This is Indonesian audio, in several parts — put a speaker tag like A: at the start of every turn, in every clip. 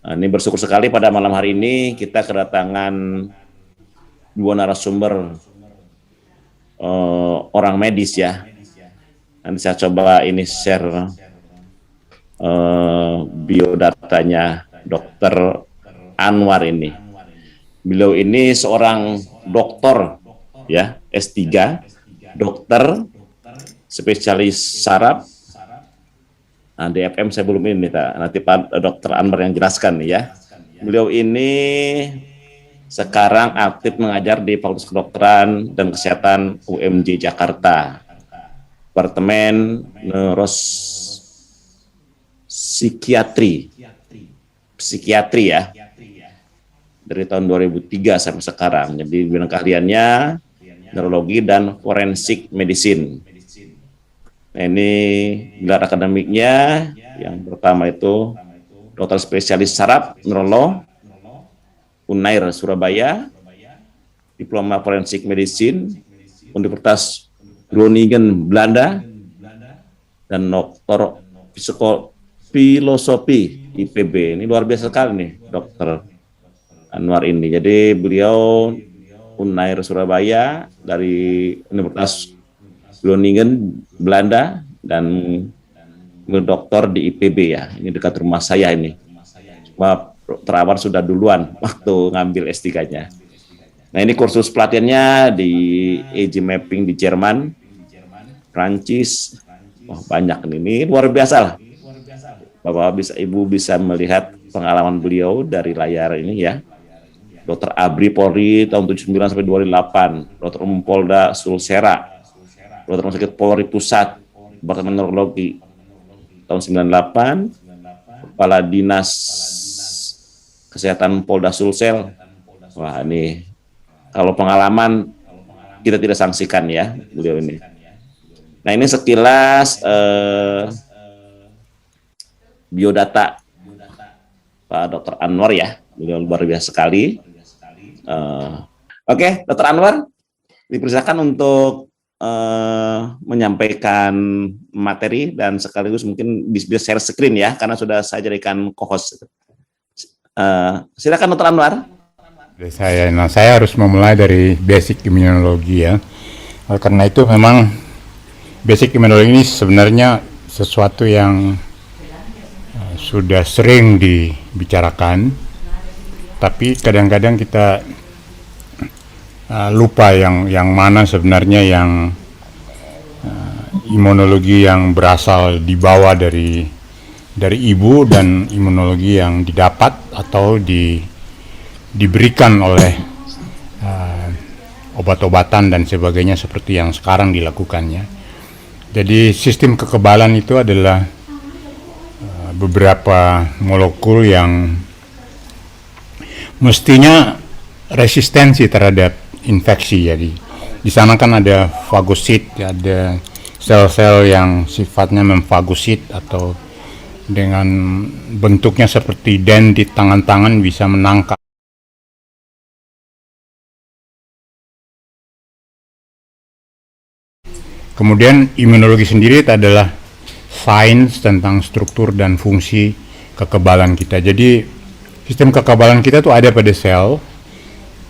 A: Ini bersyukur sekali pada malam hari ini kita kedatangan dua narasumber orang medis ya. Nanti saya coba ini share biodatanya Dr. Anwar ini. Beliau ini seorang dokter ya, S3, dokter spesialis saraf. Nah, DFM saya belum ini, nanti Pak Dr. Anwar yang jelaskan ya. Beliau ini sekarang aktif mengajar di Fakultas Kedokteran dan Kesehatan UMJ Jakarta, Departemen Psikiatri ya, dari tahun 2003 sampai sekarang. Jadi bidang keahliannya neurologi dan forensik medicine. Nah, ini gelar akademiknya yang pertama itu dokter spesialis saraf neurolog Unair Surabaya, diploma forensik medicine Universitas Groningen Belanda, dan dokter filosofi IPB. Ini luar biasa sekali nih dokter Anwar ini. Jadi beliau Unair Surabaya dari Universitas Groningen Belanda dan dokter di IPB ya. Ini dekat rumah saya ini. Cuma Dr. Anwar sudah duluan waktu ngambil S3-nya. Nah, ini kursus pelatihannya di EG Mapping di Jerman, Prancis. Wah, banyak ini luar biasa lah. Bapak Ibu bisa melihat pengalaman beliau dari layar ini ya. Dr. Abri Polri tahun 79 sampai 2008, Dr. Umum Polda Sulsera, Dr. Rumah Sakit Polri Pusat, Departemen Neurologi tahun 98, Kepala Dinas Kesehatan Polda Sulsel. Wah, ini kalau pengalaman kita tidak sangsikan ya beliau ini. Nah, ini sekilas biodata Pak Dr. Anwar ya, beliau luar biasa sekali. Oke, Dr. Anwar, dipersilakan untuk menyampaikan materi dan sekaligus mungkin bisa share screen ya, karena sudah saya jadikan co-host. Silakan Dr. Anwar.
B: Saya harus memulai dari basic imunologi ya. Karena itu memang basic imunologi ini sebenarnya sesuatu yang sudah sering dibicarakan, tapi kadang-kadang kita lupa yang mana sebenarnya yang imunologi yang berasal dibawa dari ibu dan imunologi yang didapat atau diberikan oleh obat-obatan dan sebagainya seperti yang sekarang dilakukannya. Jadi sistem kekebalan itu adalah beberapa molekul yang mestinya resistensi terhadap infeksi. Jadi di sana kan ada fagosit, ada sel-sel yang sifatnya memfagosit atau dengan bentuknya seperti dendrit tangan-tangan bisa menangkap. Kemudian imunologi sendiri adalah sains tentang struktur dan fungsi kekebalan kita. Jadi sistem kekebalan kita tuh ada pada sel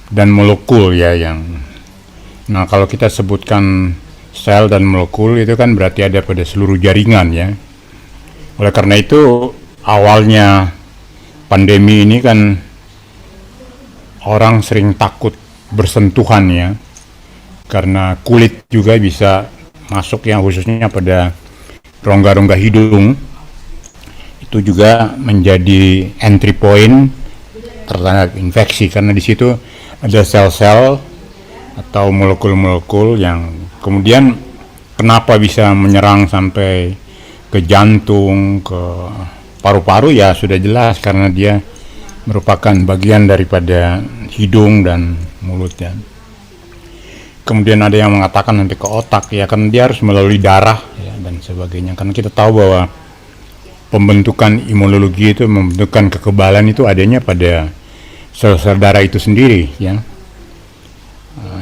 B: dan molekul ya yang. Nah, kalau kita sebutkan sel dan molekul itu kan berarti ada pada seluruh jaringan ya. Oleh karena itu awalnya pandemi ini kan orang sering takut bersentuhan ya, karena kulit juga bisa masuk yang khususnya pada rongga-rongga hidung. Itu juga menjadi entry point terhadap infeksi, karena di situ ada sel-sel atau molekul-molekul yang kemudian kenapa bisa menyerang sampai ke jantung, ke paru-paru ya sudah jelas karena dia merupakan bagian daripada hidung dan mulut ya. Kemudian ada yang mengatakan nanti ke otak ya, karena dia harus melalui darah ya, dan sebagainya. Karena kita tahu bahwa pembentukan imunologi itu, membentukan kekebalan itu adanya pada sel-sel darah itu sendiri ya.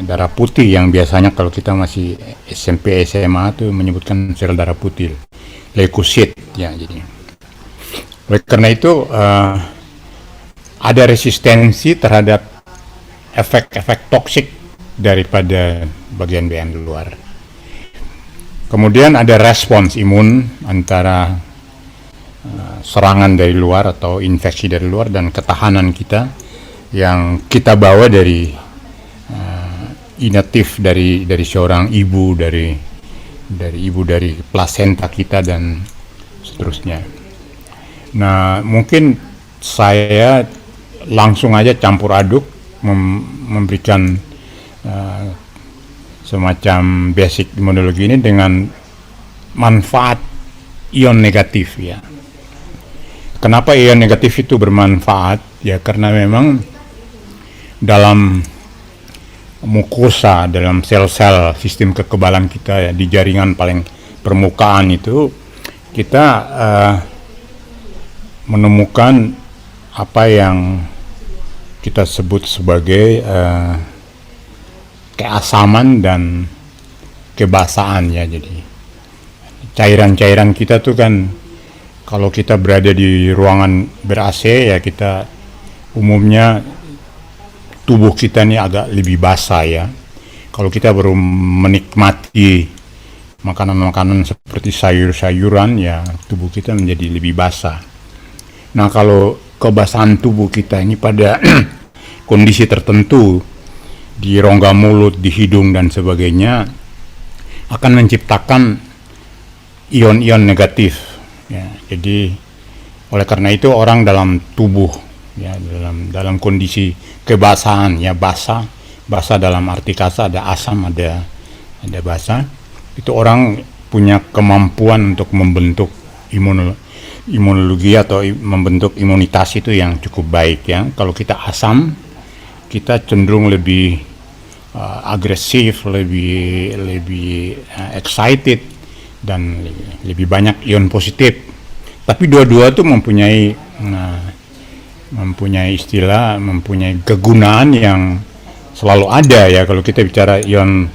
B: Darah putih yang biasanya kalau kita masih SMP SMA itu menyebutkan sel darah putih, leukosit ya. Jadi oleh karena itu ada resistensi terhadap efek-efek toksik daripada bagian-bagian luar. Kemudian ada respons imun antara serangan dari luar atau infeksi dari luar dan ketahanan kita yang kita bawa dari inatif dari seorang ibu, dari plasenta kita dan seterusnya. Nah, mungkin saya langsung aja campur aduk memberikan semacam basic imunologi ini dengan manfaat ion negatif ya. Kenapa ion negatif itu bermanfaat? Ya karena memang dalam mukosa, dalam sel-sel sistem kekebalan kita ya, di jaringan paling permukaan itu kita menemukan apa yang kita sebut sebagai keasaman dan kebasaan ya. Jadi cairan-cairan kita tuh kan kalau kita berada di ruangan ber-AC ya kita umumnya tubuh kita ini agak lebih basah ya. Kalau kita baru menikmati makanan-makanan seperti sayur-sayuran ya tubuh kita menjadi lebih basah. Nah kalau kebasahan tubuh kita ini pada kondisi tertentu di rongga mulut, di hidung dan sebagainya akan menciptakan ion-ion negatif. Ya, jadi oleh karena itu orang dalam tubuh ya dalam kondisi kebasahan ya basah dalam arti kata ada asam ada basah itu orang punya kemampuan untuk membentuk imunologi atau membentuk imunitas itu yang cukup baik ya. Kalau kita asam kita cenderung lebih agresif, lebih excited dan lebih banyak ion positif. Tapi dua-dua itu mempunyai kegunaan yang selalu ada ya. Kalau kita bicara ion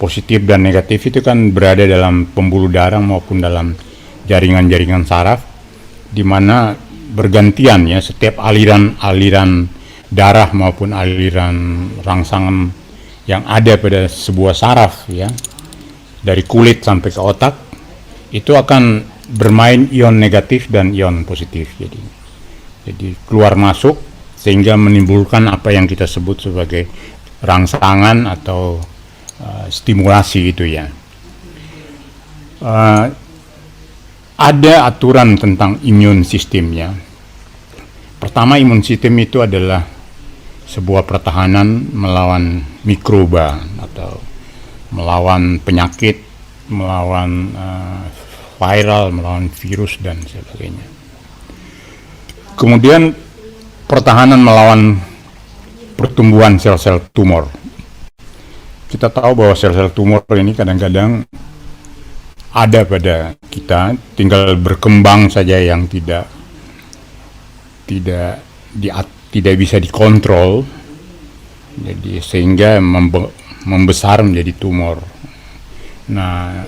B: positif dan negatif itu kan berada dalam pembuluh darah maupun dalam jaringan-jaringan saraf, di mana bergantian ya setiap aliran darah maupun aliran rangsangan yang ada pada sebuah saraf ya dari kulit sampai ke otak itu akan bermain ion negatif dan ion positif. Jadi keluar masuk sehingga menimbulkan apa yang kita sebut sebagai rangsangan atau stimulasi itu ya. Ada aturan tentang imun sistemnya. Pertama, imun sistem itu adalah sebuah pertahanan melawan mikroba atau melawan penyakit, melawan viral, melawan virus dan sebagainya. Kemudian pertahanan melawan pertumbuhan sel-sel tumor. Kita tahu bahwa sel-sel tumor ini kadang-kadang ada pada kita, tinggal berkembang saja yang tidak bisa dikontrol, jadi sehingga membesar menjadi tumor. Nah,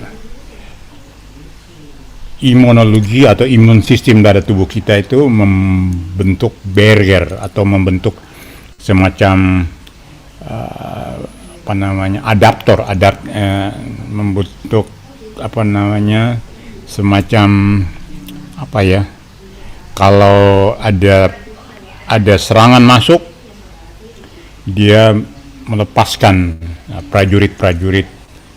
B: imunologi atau imun sistem pada tubuh kita itu membentuk barrier atau membentuk semacam membentuk semacam kalau ada serangan masuk, dia melepaskan prajurit-prajurit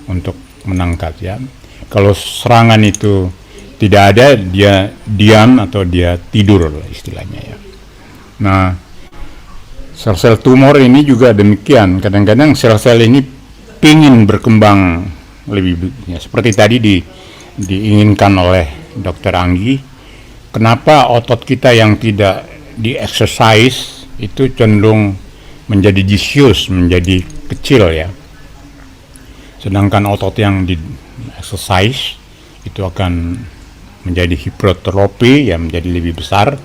B: untuk menangkap ya. Kalau serangan itu tidak ada, dia diam atau dia tidur istilahnya ya. Nah, sel-sel tumor ini juga demikian. Kadang-kadang sel-sel ini ingin berkembang lebih ya, seperti tadi diinginkan oleh Dr. Anggi. Kenapa otot kita yang tidak di-exercise itu cenderung menjadi disuse, menjadi kecil ya. Sedangkan otot yang di-exercise itu akan menjadi hipertrofi ya, menjadi lebih besar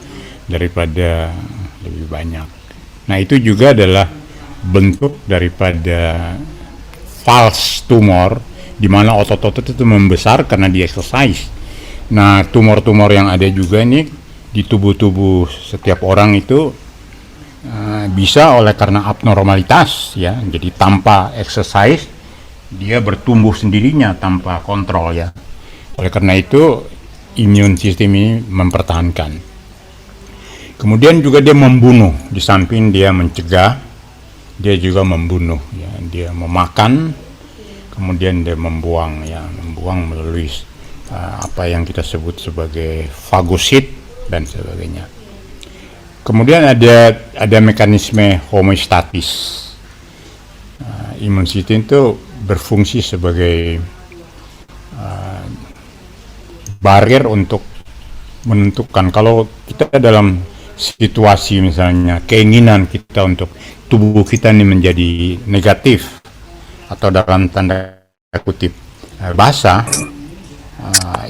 B: daripada lebih banyak. Nah, itu juga adalah bentuk daripada false tumor, di mana otot-otot itu membesar karena di-exercise. Nah, tumor-tumor yang ada juga nih di tubuh-tubuh setiap orang itu bisa oleh karena abnormalitas ya, jadi tanpa exercise dia bertumbuh sendirinya tanpa kontrol ya. Oleh karena itu imun sistem ini mempertahankan. Kemudian juga dia membunuh, di samping dia mencegah, dia juga membunuh ya. Dia memakan, kemudian dia membuang ya, membuang melalui apa yang kita sebut sebagai fagosit dan sebagainya. Kemudian ada mekanisme homeostatis. Imun sistem itu berfungsi sebagai barrier untuk menentukan kalau kita dalam situasi misalnya keinginan kita untuk tubuh kita ini menjadi negatif atau dalam tanda kutip basah,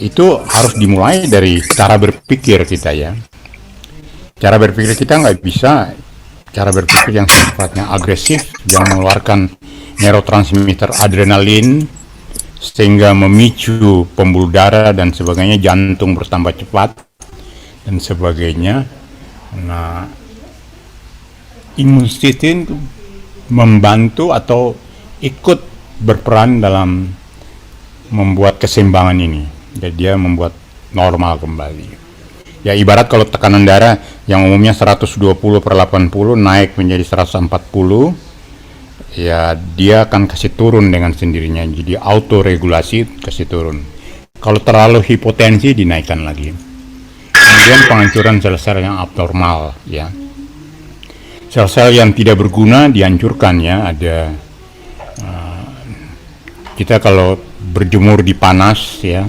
B: itu harus dimulai dari cara berpikir kita ya. Cara berpikir kita nggak bisa cara berpikir yang sifatnya agresif, yang mengeluarkan neurotransmitter adrenalin sehingga memicu pembuluh darah dan sebagainya, jantung bertambah cepat dan sebagainya. Nah, imun sistem membantu atau ikut berperan dalam membuat keseimbangan ini. Jadi dia membuat normal kembali. Ya ibarat kalau tekanan darah yang umumnya 120/80 naik menjadi 140, ya dia akan kasih turun dengan sendirinya. Jadi autoregulasi kasih turun. Kalau terlalu hipotensi dinaikkan lagi. Kemudian penghancuran sel-sel yang abnormal ya. Sel-sel yang tidak berguna dihancurkan ya. Ada kita kalau berjemur di panas ya,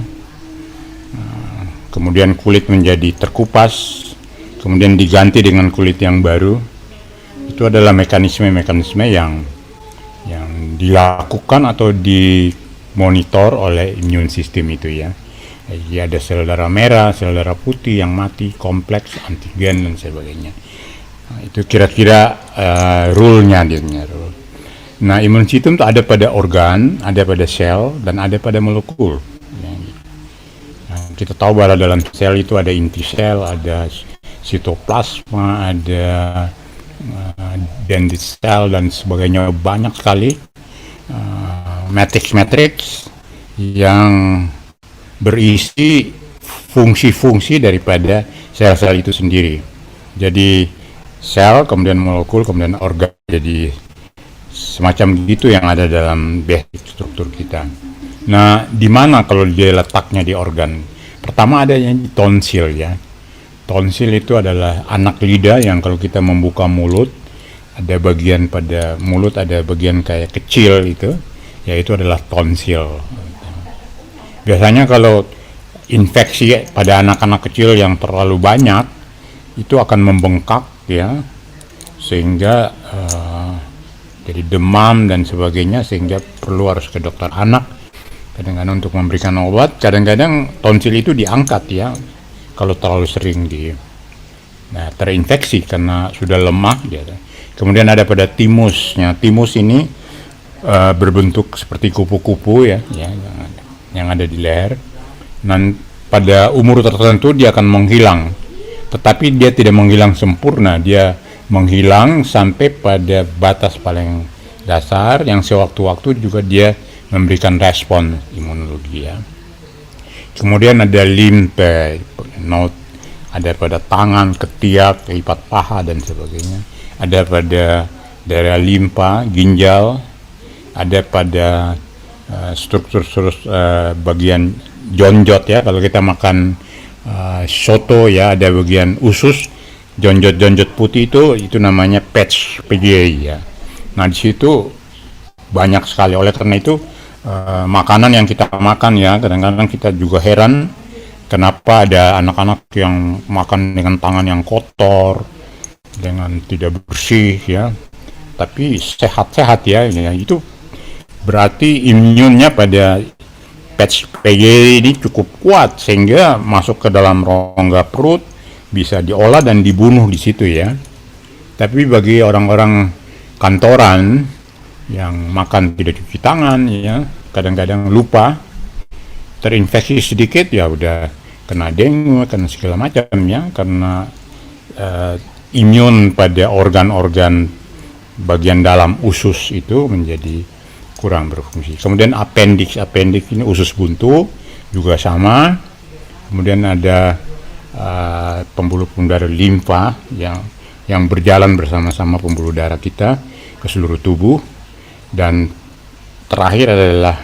B: kemudian kulit menjadi terkupas, kemudian diganti dengan kulit yang baru, itu adalah mekanisme-mekanisme yang dilakukan atau dimonitor oleh imun sistem itu ya. Jadi ada sel darah merah, sel darah putih yang mati, kompleks, antigen dan sebagainya. Nah, itu kira-kira rule-nya dia. Nah, imun sistem itu ada pada organ, ada pada sel, dan ada pada molekul. Kita tahu bahwa dalam sel itu ada inti sel, ada sitoplasma, ada dendrit sel dan sebagainya, banyak sekali matrix yang berisi fungsi-fungsi daripada sel-sel itu sendiri. Jadi sel, kemudian molekul, kemudian organ, jadi semacam gitu yang ada dalam basic struktur kita. Nah, di mana kalau dia letaknya di organ? Pertama ada yang tonsil ya. Tonsil itu adalah anak lidah yang kalau kita membuka mulut, ada bagian pada mulut, ada bagian kayak kecil itu, yaitu adalah tonsil. Biasanya kalau infeksi pada anak-anak kecil yang terlalu banyak, itu akan membengkak ya, sehingga jadi demam dan sebagainya, sehingga perlu harus ke dokter anak. Kadang-kadang untuk memberikan obat, kadang-kadang tonsil itu diangkat ya, kalau terlalu sering terinfeksi karena sudah lemah dia. Kemudian ada pada timusnya. Timus ini berbentuk seperti kupu-kupu ya, yang ada di leher. Dan pada umur tertentu dia akan menghilang, tetapi dia tidak menghilang sempurna, dia menghilang sampai pada batas paling dasar yang sewaktu-waktu juga dia memberikan respon imunologi ya. Kemudian ada limpe node, ada pada tangan, ketiak, lipat paha dan sebagainya. Ada pada daerah limpa, ginjal, ada pada struktur bagian jonjot ya. Kalau kita makan soto ya, ada bagian usus, jonjot putih itu namanya patch PGA ya. Nah di situ banyak sekali. Oleh karena itu makanan yang kita makan ya, kadang-kadang kita juga heran kenapa ada anak-anak yang makan dengan tangan yang kotor, dengan tidak bersih ya, tapi sehat-sehat ya. Itu berarti imunnya pada patch PG ini cukup kuat sehingga masuk ke dalam rongga perut, bisa diolah dan dibunuh di situ ya. Tapi bagi orang-orang kantoran yang makan tidak cuci tangan ya, kadang-kadang lupa, terinfeksi sedikit ya udah kena dengue, kena segala macam ya, karena imun pada organ-organ bagian dalam usus itu menjadi kurang berfungsi. Kemudian appendix ini usus buntu juga sama. Kemudian ada pembuluh-pembuluh darah limfa yang berjalan bersama-sama pembuluh darah kita ke seluruh tubuh. Dan terakhir adalah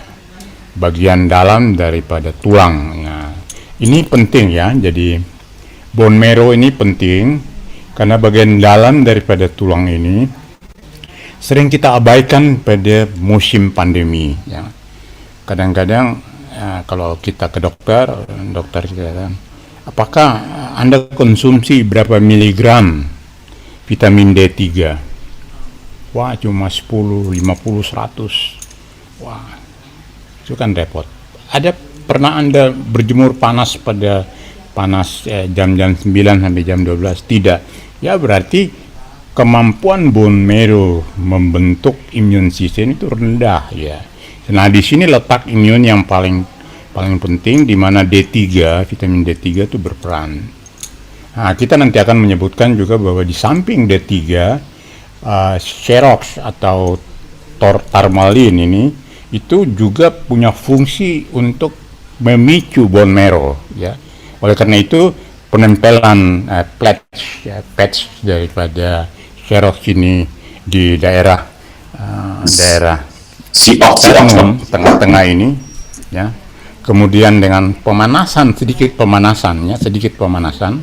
B: bagian dalam daripada tulang. Nah, ini penting ya. Jadi bone marrow ini penting karena bagian dalam daripada tulang ini sering kita abaikan pada musim pandemi. Ya. Kadang-kadang kalau kita ke dokter kita katakan, apakah Anda konsumsi berapa miligram vitamin D3? Wah, cuma 10, 50, 100. Wah, itu kan repot. Pernah Anda berjemur panas pada jam-jam 9 sampai jam 12? Tidak. Ya berarti kemampuan bone marrow membentuk imun sistem itu rendah ya. Nah, di sini letak imun yang paling penting, di mana D3, vitamin D3 itu berperan. Nah, kita nanti akan menyebutkan juga bahwa di samping D3, Cerox atau Tarmalin ini itu juga punya fungsi untuk memicu bone marrow ya. Oleh karena itu penempelan patch daripada Cerox ini di daerah tengah-tengah ini ya. Kemudian dengan sedikit pemanasan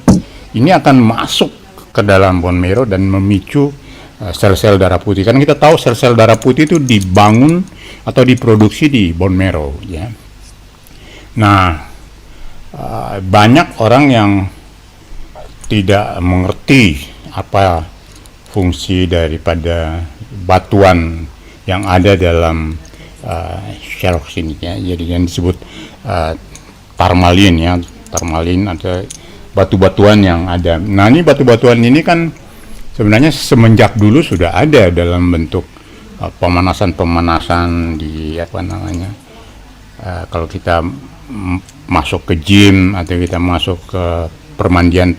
B: ini akan masuk ke dalam bone marrow dan memicu sel-sel darah putih. Karena kita tahu sel-sel darah putih itu dibangun atau diproduksi di bone marrow ya. Nah, banyak orang yang tidak mengerti apa fungsi daripada batuan yang ada dalam Cerox ini ya. Jadi yang disebut tarmalin atau batu-batuan yang ada. Nah, ini batu-batuan ini kan sebenarnya semenjak dulu sudah ada dalam bentuk pemanasan di kalau kita masuk ke gym atau kita masuk ke permandian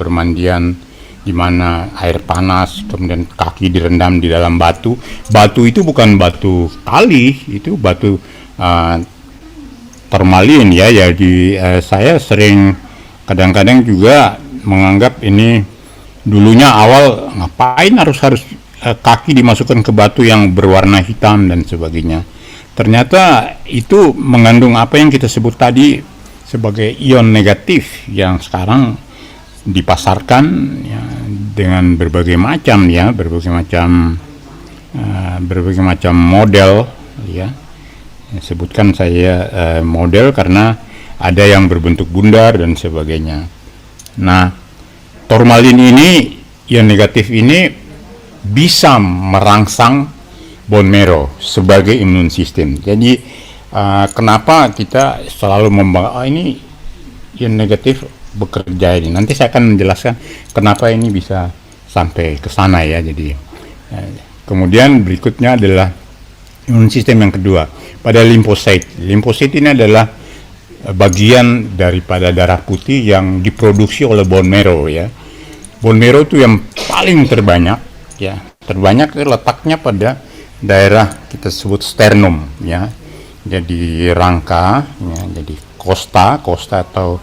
B: di mana air panas, kemudian kaki direndam di dalam batu. Batu itu bukan batu kali, itu batu tarmalin ya. Jadi saya sering kadang-kadang juga menganggap ini dulunya awal ngapain harus kaki dimasukkan ke batu yang berwarna hitam dan sebagainya. Ternyata itu mengandung apa yang kita sebut tadi sebagai ion negatif yang sekarang dipasarkan ya, dengan berbagai macam model ya. Sebutkan saya model karena ada yang berbentuk bundar dan sebagainya. Nah, tarmalin ini, ion negatif ini bisa merangsang bone marrow sebagai imun sistem. Jadi kenapa kita selalu membahas ini ion negatif bekerja ini. Nanti saya akan menjelaskan kenapa ini bisa sampai ke sana ya. Jadi kemudian berikutnya adalah imun sistem yang kedua pada limfosit. Limfosit ini adalah bagian daripada darah putih yang diproduksi oleh bone marrow ya. Bone marrow itu yang paling terbanyak ya. Terbanyak letaknya pada daerah kita sebut sternum ya. Jadi rangka ya, jadi kosta atau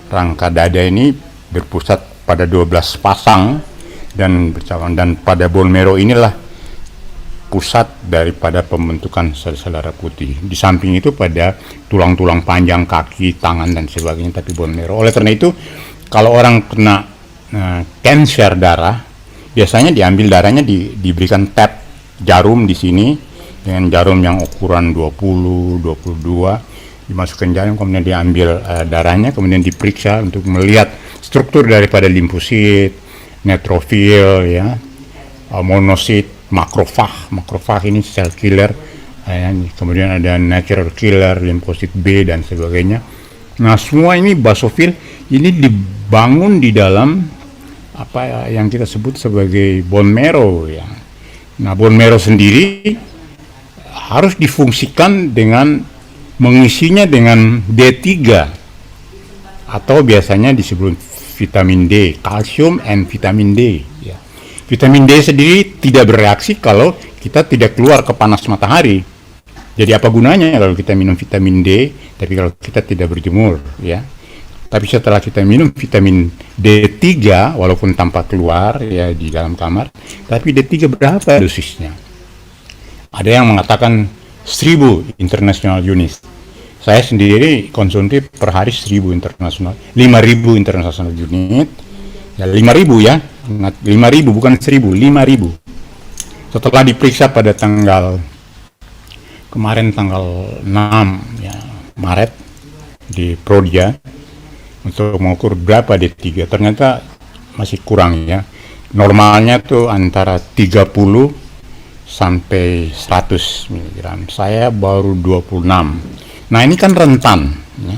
B: rangka dada ini berpusat pada 12 pasang dan bercabang, dan pada bone marrow inilah pusat daripada pembentukan sel-sel darah putih. Di samping itu pada tulang-tulang panjang kaki, tangan dan sebagainya, tapi bone marrow. Oleh karena itu kalau orang kena cancer darah, biasanya diambil darahnya diberikan tap jarum di sini dengan jarum yang ukuran 20, 22, dimasukkan jarum, kemudian diambil darahnya, kemudian diperiksa untuk melihat struktur daripada limfosit, neutrofil ya, monosit, makrofag ini sel killer ya, kemudian ada natural killer, limfosit B dan sebagainya. Nah, semua ini basofil ini dibangun di dalam apa yang kita sebut sebagai bone marrow ya. Nah, bone marrow sendiri harus difungsikan dengan mengisinya dengan D3 atau biasanya disebut vitamin D, kalsium and vitamin D ya. Vitamin D sendiri tidak bereaksi kalau kita tidak keluar ke panas matahari. Jadi apa gunanya kalau kita minum vitamin D, tapi kalau kita tidak berjemur, ya. Tapi setelah kita minum vitamin D3, walaupun tanpa keluar ya di dalam kamar, tapi D3 berapa dosisnya? Ada yang mengatakan 1000 international units. Saya sendiri konsumsi per hari 1000 internasional, 5000 international unit. Ya 5000 ya, 5000 bukan 1000, 5000. Setelah diperiksa pada kemarin tanggal 6 ya, Maret di Prodia untuk mengukur berapa D3, ternyata masih kurang ya. Normalnya tuh antara 30 sampai 100 mg. Saya baru 26. Nah, ini kan rentan ya.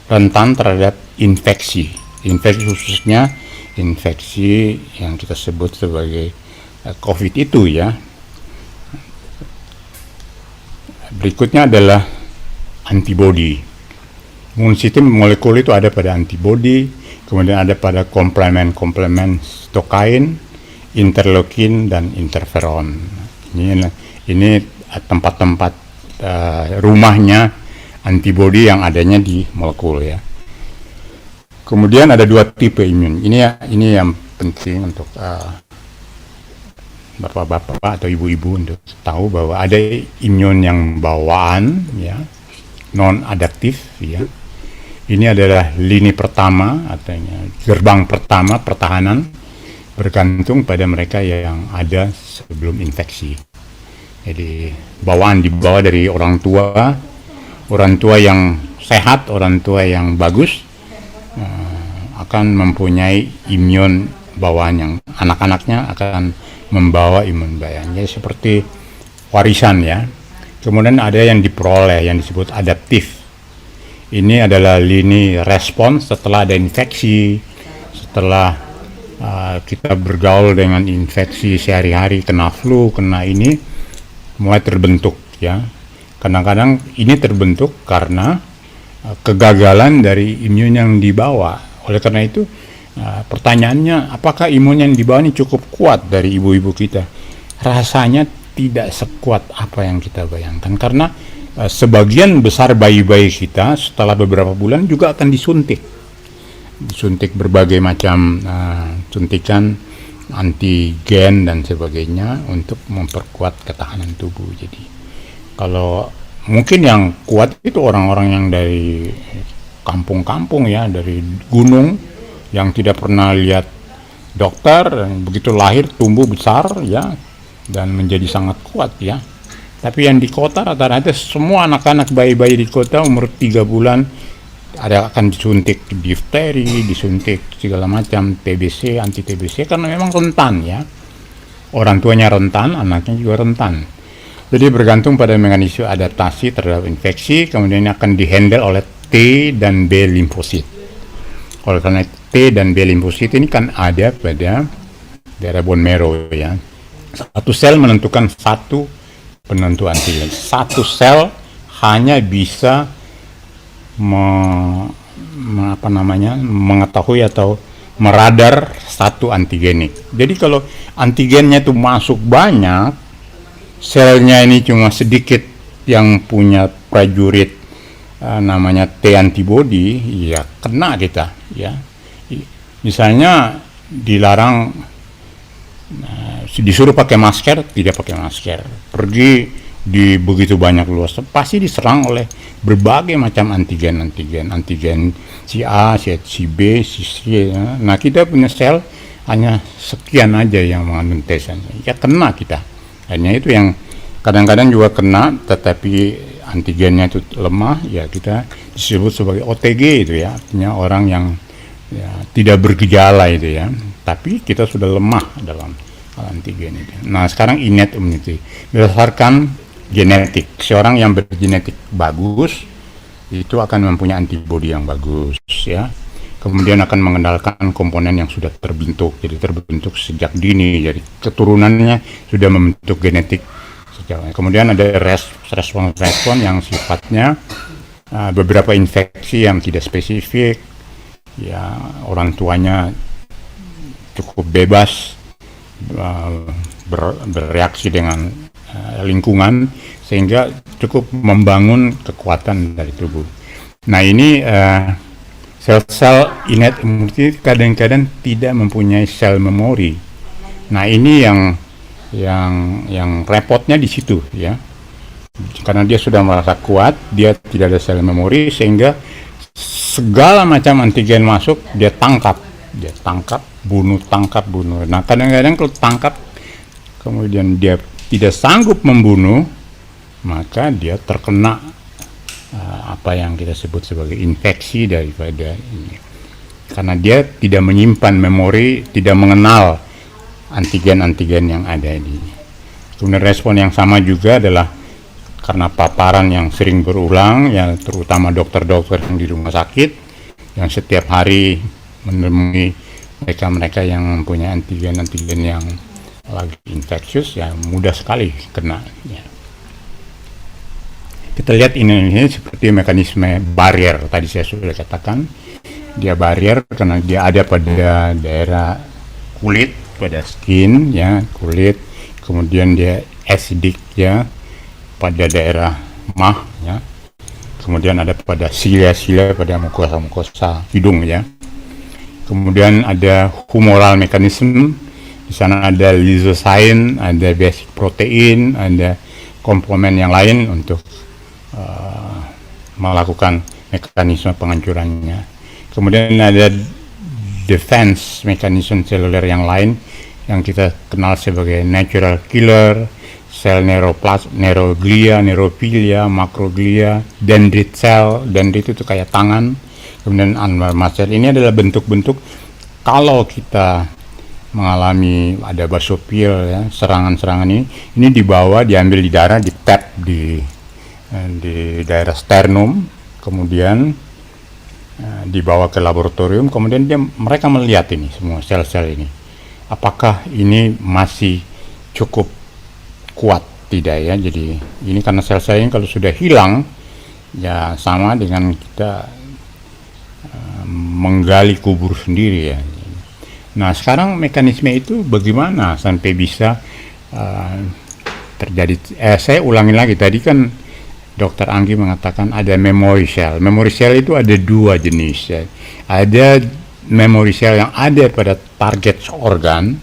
B: Rentan terhadap infeksi. Infeksi khususnya infeksi yang kita sebut sebagai COVID itu ya. Berikutnya adalah antibody. Imun sistem molekul itu ada pada antibody, kemudian ada pada komplement stokain, interleukin dan interferon. Ini tempat-tempat rumahnya antibody yang adanya di molekul ya. Kemudian ada dua tipe imun. Ini yang penting untuk bapak-bapak atau ibu-ibu untuk tahu bahwa ada imun yang bawaan ya, non adaptif ya. Ini adalah lini pertama atau gerbang pertama pertahanan, bergantung pada mereka yang ada sebelum infeksi. Jadi bawaan dibawa dari orang tua yang sehat, orang tua yang bagus akan mempunyai imun bawaan yang anak-anaknya akan membawa imun bawaan. Jadi seperti warisan ya. Kemudian ada yang diperoleh yang disebut adaptif. Ini adalah lini respons setelah ada infeksi, setelah kita bergaul dengan infeksi sehari-hari, kena flu, kena ini, mulai terbentuk ya. Kadang-kadang ini terbentuk karena kegagalan dari imun yang dibawa. Oleh karena itu pertanyaannya, apakah imun yang dibawa ini cukup kuat dari ibu-ibu kita? Rasanya tidak sekuat apa yang kita bayangkan, karena sebagian besar bayi-bayi kita setelah beberapa bulan juga akan disuntik berbagai macam suntikan antigen dan sebagainya untuk memperkuat ketahanan tubuh. Jadi kalau mungkin yang kuat itu orang-orang yang dari kampung-kampung ya, dari gunung, yang tidak pernah lihat dokter, begitu lahir tumbuh besar ya dan menjadi sangat kuat ya. Tapi yang di kota rata-rata semua anak-anak bayi-bayi di kota umur 3 bulan ada akan disuntik difteri, disuntik segala macam TBC, anti TBC, karena memang rentan ya. Orang tuanya rentan, anaknya juga rentan. Jadi bergantung pada mekanisme adaptasi terhadap infeksi, kemudian akan dihandle oleh T dan B limfosit. Oleh karena T dan B limfosit ini kan ada pada daerah bone marrow ya. Satu sel menentukan satu penentu antigen. Satu sel hanya bisa mengetahui atau meradar satu antigenik. Jadi kalau antigennya itu masuk banyak, selnya ini cuma sedikit yang punya prajurit namanya T antibody, ya kena kita ya. Misalnya dilarang, disuruh pakai masker, tidak pakai masker, pergi di begitu banyak luas, pasti diserang oleh berbagai macam antigen si A, si B, si C ya. Nah kita punya sel hanya sekian aja yang mengandung T, ya kena kita. Hanya itu yang kadang-kadang juga kena, tetapi antigennya itu lemah, ya kita disebut sebagai OTG itu ya, artinya orang yang ya, tidak bergejala itu ya, tapi kita sudah lemah dalam antigen itu. Nah sekarang innate immunity berdasarkan genetik. Seorang yang bergenetik bagus itu akan mempunyai antibodi yang bagus ya. Kemudian akan mengendalikan komponen yang sudah terbentuk, jadi terbentuk sejak dini, jadi keturunannya sudah membentuk genetik sejak. Kemudian ada respon yang sifatnya beberapa infeksi yang tidak spesifik ya, orang tuanya cukup bebas bereaksi dengan lingkungan sehingga cukup membangun kekuatan dari tubuh. Nah ini sel-sel innate immunity kadang-kadang tidak mempunyai sel memori. Nah ini yang repotnya di situ ya, karena dia sudah merasa kuat, dia tidak ada sel memori sehingga segala macam antigen masuk dia tangkap, bunuh. Nah kadang-kadang kalau tangkap kemudian dia tidak sanggup membunuh, maka dia terkena apa yang kita sebut sebagai infeksi daripada ini, karena dia tidak menyimpan memori, tidak mengenal antigen-antigen yang ada di. Kemudian respon yang sama juga adalah karena paparan yang sering berulang, ya terutama dokter-dokter yang di rumah sakit yang setiap hari menemui mereka yang mempunyai antigen-antigen yang lagi infeksius, ya mudah sekali kena ya. Kita lihat ini seperti mekanisme barrier, tadi saya sudah katakan dia barrier karena dia ada pada daerah kulit, pada skin ya, kulit, kemudian dia acidic ya pada daerah mah ya, kemudian ada pada silia pada mukosa hidung ya, kemudian ada humoral mekanisme, di sana ada lysozyme, ada basic protein, ada komponen yang lain untuk melakukan mekanisme penghancurannya. Kemudian ada defense mekanisme seluler yang lain yang kita kenal sebagai natural killer, sel neuroglia, neurofilia, makroglia, dendrit cell, dendrit itu kayak tangan, kemudian mast cell. Ini adalah bentuk-bentuk kalau kita mengalami ada basopil ya, serangan-serangan ini dibawa, diambil di darah, di tap di daerah sternum, kemudian dibawa ke laboratorium, kemudian mereka melihat ini semua sel-sel ini, apakah ini masih cukup kuat tidak ya. Jadi ini karena sel-sel ini kalau sudah hilang ya sama dengan kita menggali kubur sendiri ya. Nah sekarang mekanisme itu bagaimana sampai bisa terjadi? Saya ulangi lagi, tadi kan Dr. Anggi mengatakan ada memory cell. Memory cell itu ada dua jenis ya. Ada memory cell yang ada pada target organ.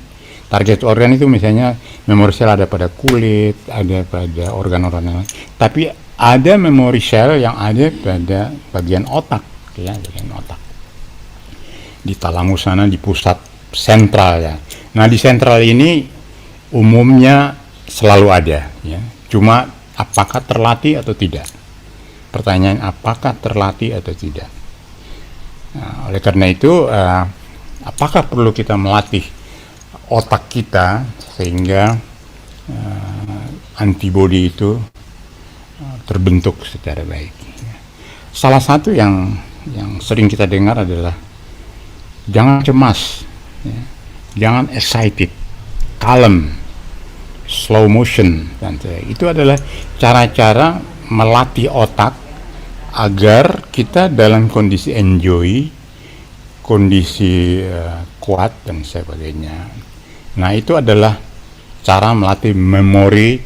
B: Target organ itu misalnya memory cell ada pada kulit, ada pada organ-organ lain. Tapi ada memory cell yang ada pada bagian otak ya, bagian otak. Di talamus sana, di pusat sentral ya. Nah di sentral ini umumnya selalu ada ya. Cuma apakah terlatih atau tidak? Pertanyaan apakah terlatih atau tidak? Nah, oleh karena itu, apakah perlu kita melatih otak kita sehingga antibodi itu terbentuk secara baik? Salah satu yang sering kita dengar adalah jangan cemas, ya. Jangan excited, calm, slow motion, dan itu adalah cara-cara melatih otak agar kita dalam kondisi enjoy, kondisi kuat dan sebagainya. Nah itu adalah cara melatih memori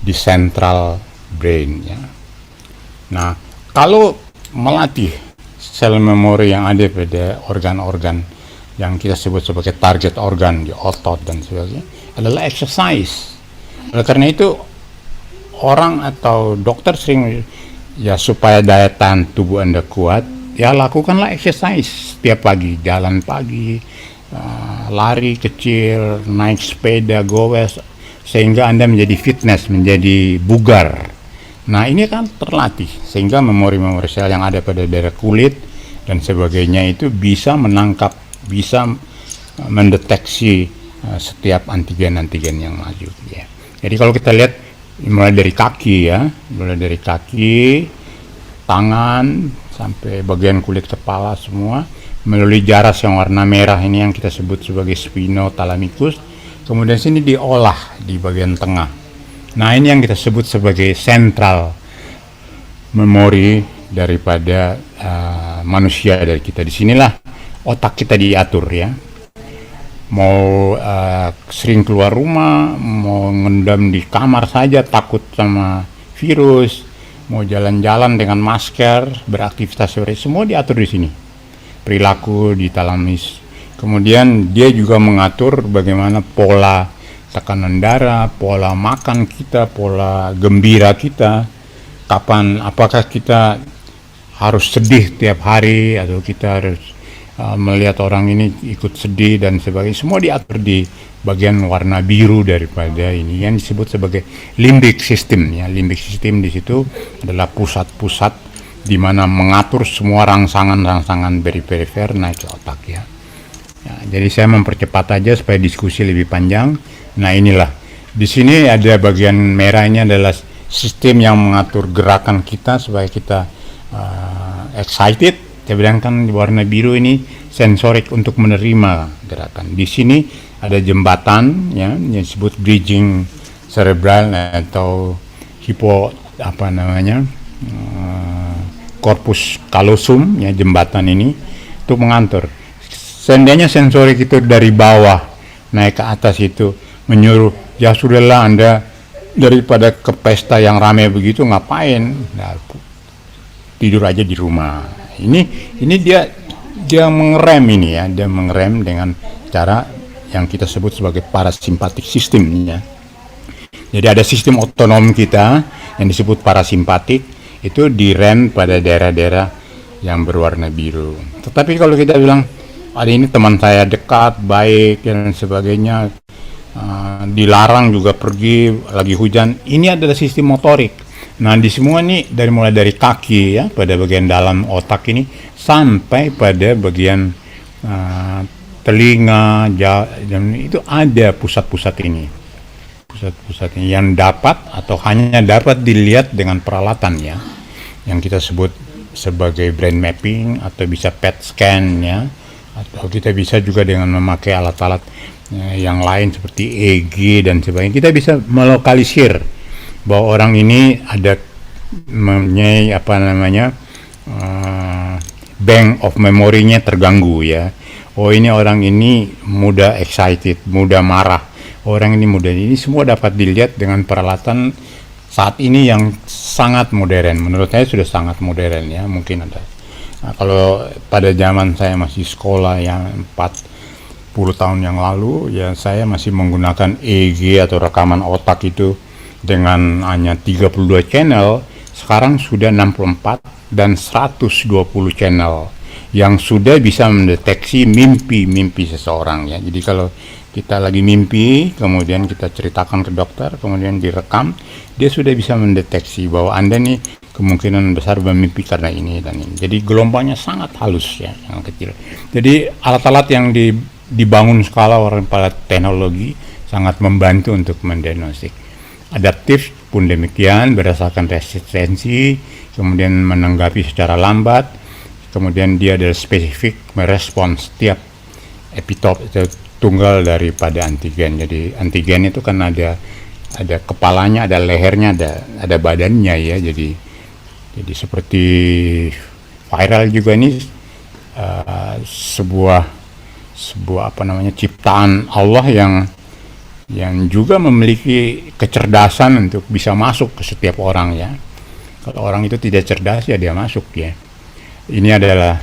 B: di central brain ya. Nah kalau melatih sel memori yang ada pada organ-organ yang kita sebut sebagai target organ di otot dan sebagainya adalah exercise. Oleh karena itu orang atau dokter sering ya supaya daya tahan tubuh Anda kuat, ya lakukanlah exercise setiap pagi, jalan pagi, lari kecil, naik sepeda, goes, sehingga Anda menjadi fitness, menjadi bugar. Nah ini kan terlatih sehingga memori-memori sel yang ada pada daerah kulit dan sebagainya itu bisa menangkap, bisa mendeteksi setiap antigen-antigen yang maju ya. Jadi kalau kita lihat mulai dari kaki ya, mulai dari kaki, tangan sampai bagian kulit kepala semua melalui jaras yang warna merah ini yang kita sebut sebagai spinothalamikus, kemudian sini diolah di bagian tengah. Nah ini yang kita sebut sebagai central memory daripada manusia dari kita. Disinilah otak kita diatur ya. mau sering keluar rumah, mau ngendam di kamar saja takut sama virus, mau jalan-jalan dengan masker, beraktivitas sore, semua diatur di sini. Perilaku di talamis. Kemudian dia juga mengatur bagaimana pola tekanan darah, pola makan kita, pola gembira kita, kapan, apakah kita harus sedih tiap hari atau kita harus melihat orang ini ikut sedih dan sebagainya, semua diatur di bagian warna biru daripada ini yang disebut sebagai limbic system ya. Limbic system di situ adalah pusat-pusat di mana mengatur semua rangsangan-rangsangan perifer naik ke otak ya. Jadi saya mempercepat aja supaya diskusi lebih panjang. Nah inilah di sini ada bagian merahnya adalah sistem yang mengatur gerakan kita supaya kita excited. Sedangkan di warna biru ini sensorik untuk menerima gerakan. Di sini ada jembatan ya yang disebut bridging cerebral atau corpus callosum ya, jembatan ini untuk mengatur. Seandainya sensorik itu dari bawah naik ke atas itu menyuruh, ya sudahlah Anda daripada ke pesta yang ramai begitu ngapain, nah, tidur aja di rumah. Ini dia mengerem ini ya, dia mengerem dengan cara yang kita sebut sebagai parasimpatik system ya. Jadi ada sistem otonom kita yang disebut parasimpatik, itu direm pada daerah-daerah yang berwarna biru. Tetapi kalau kita bilang ada ini teman saya dekat, baik dan sebagainya, dilarang juga pergi lagi hujan, ini adalah sistem motorik. Nah di semua ini mulai dari kaki ya pada bagian dalam otak ini sampai pada bagian telinga dan itu ada pusat-pusat ini yang dapat atau hanya dapat dilihat dengan peralatan ya yang kita sebut sebagai brain mapping atau bisa PET scan ya, atau kita bisa juga dengan memakai alat-alat yang lain seperti EEG dan sebagainya, kita bisa melokalisir bahwa orang ini ada bank of memory-nya terganggu ya. Oh ini orang ini mudah excited, mudah marah, orang ini mudah, ini semua dapat dilihat dengan peralatan saat ini yang sangat modern. Menurut saya sudah sangat modern ya, mungkin ada. Nah, kalau pada zaman saya masih sekolah yang 40 tahun yang lalu ya, saya masih menggunakan EEG atau rekaman otak itu dengan hanya 32 channel. Sekarang sudah 64 dan 120 channel yang sudah bisa mendeteksi mimpi-mimpi seseorang ya. Jadi kalau kita lagi mimpi, kemudian kita ceritakan ke dokter, kemudian direkam, dia sudah bisa mendeteksi bahwa Anda nih kemungkinan besar bermimpi karena ini dan ini. Jadi gelombangnya sangat halus ya, yang kecil. Jadi alat-alat yang dibangun skala orang pada teknologi sangat membantu untuk mendiagnostik. Adaptif pun demikian, berdasarkan resistensi, kemudian menanggapi secara lambat, kemudian dia adalah spesifik merespons setiap epitop itu tunggal daripada antigen. Jadi antigen itu kan ada kepalanya, ada lehernya, ada badannya ya. Jadi seperti viral juga ini sebuah ciptaan Allah yang juga memiliki kecerdasan untuk bisa masuk ke setiap orang ya. Kalau orang itu tidak cerdas ya dia masuk ya. Ini adalah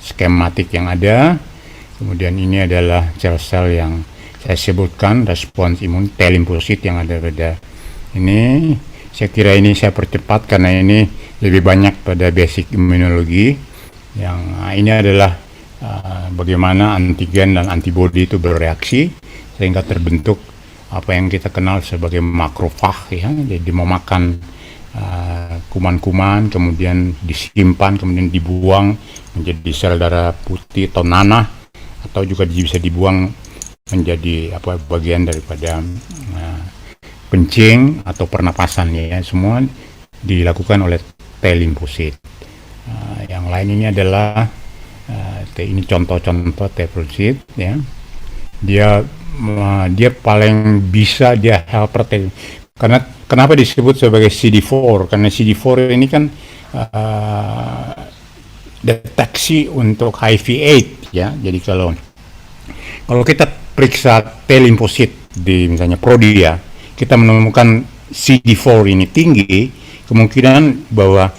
B: skematik yang ada. Kemudian ini adalah sel-sel yang saya sebutkan, respons imun T limfosit yang ada pada ini. Saya kira ini saya percepat karena ini lebih banyak pada basic imunologi. Yang ini adalah bagaimana antigen dan antibodi itu bereaksi sehingga terbentuk apa yang kita kenal sebagai makrofag ya. Jadi memakan kuman-kuman, kemudian disimpan, kemudian dibuang menjadi sel darah putih atau nanah, atau juga bisa dibuang menjadi bagian daripada kencing atau pernapasan ya. Semua dilakukan oleh T limfosit. Yang lain ini adalah ini contoh-contoh T limfosit ya. Dia paling bisa, dia helper T. Karena kenapa disebut sebagai CD4? Karena CD4 ini kan deteksi untuk HIV/AIDS ya. Jadi kalau Kalau kita periksa T limfosit di misalnya Prodi ya, kita menemukan CD4 ini tinggi, kemungkinan bahwa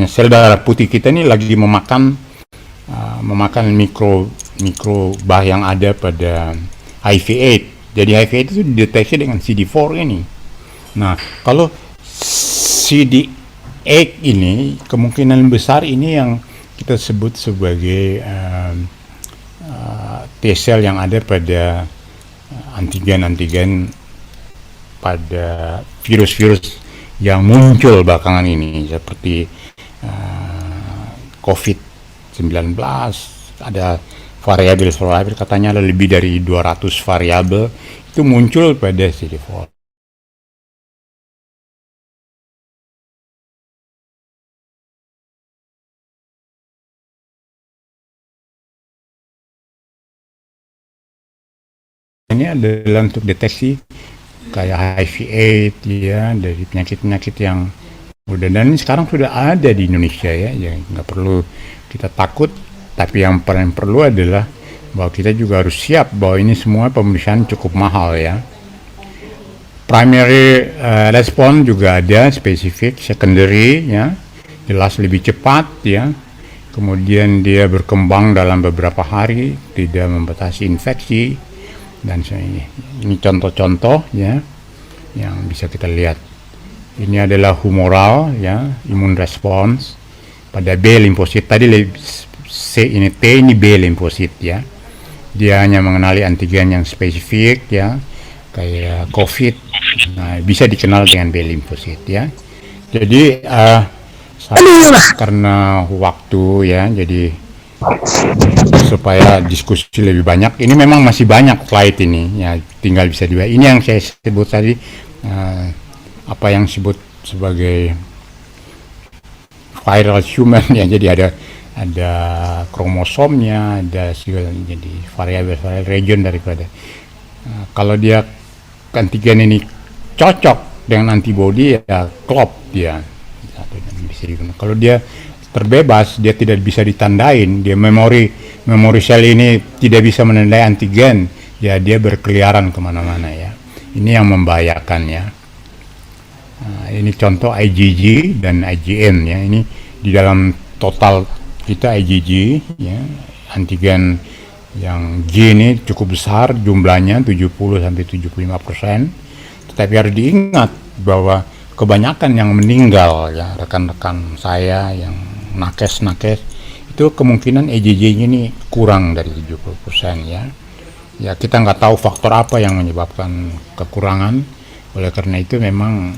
B: sel darah putih kita ini lagi memakan mikrobah yang ada pada HIV/AIDS. Jadi HIV/AIDS itu dideteksi dengan CD4 ini. Nah, kalau CD8 ini kemungkinan besar ini yang kita sebut sebagai T-sel yang ada pada antigen-antigen pada virus-virus yang muncul belakangan ini seperti COVID-19. Ada variabel katanya ada lebih dari 200 variabel itu muncul pada CD4. Ini adalah untuk deteksi kayak HIV/AIDS ya, dari penyakit-penyakit yang udah, dan sekarang sudah ada di Indonesia ya, nggak perlu kita takut. Tapi yang paling perlu adalah bahwa kita juga harus siap bahwa ini semua pemeriksaan cukup mahal ya. Primary response juga ada, spesifik, secondary ya, jelas lebih cepat ya. Kemudian dia berkembang dalam beberapa hari, tidak membatasi infeksi. Dan ini contoh-contoh ya yang bisa kita lihat. Ini adalah humoral ya, imun response pada B limfosit. Tadi C ini T, ini B limfosit ya. Dia hanya mengenali antigen yang spesifik ya, kayak COVID. Nah, bisa dikenal dengan B limfosit ya. Jadi karena waktu ya, jadi supaya diskusi lebih banyak, ini memang masih banyak slide ini ya, tinggal bisa dilihat. Ini yang saya sebut tadi, apa yang disebut sebagai viral human ya, jadi ada kromosomnya, ada jadi variabel region daripada kalau dia antigen ini cocok dengan antibody ya klop dia bisa digunakan. Kalau dia terbebas, dia tidak bisa ditandain, dia memori sel ini tidak bisa menandai antigen, ya dia berkeliaran kemana-mana ya. Ini yang membahayakan ya. Nah, ini contoh IgG dan IgM ya. Ini di dalam total kita IgG ya, antigen yang G ini cukup besar jumlahnya 70-75%. Tetapi harus diingat bahwa kebanyakan yang meninggal ya, rekan-rekan saya yang nakes itu kemungkinan IgG ini kurang dari 70% ya. Ya kita nggak tahu faktor apa yang menyebabkan kekurangan. Oleh karena itu memang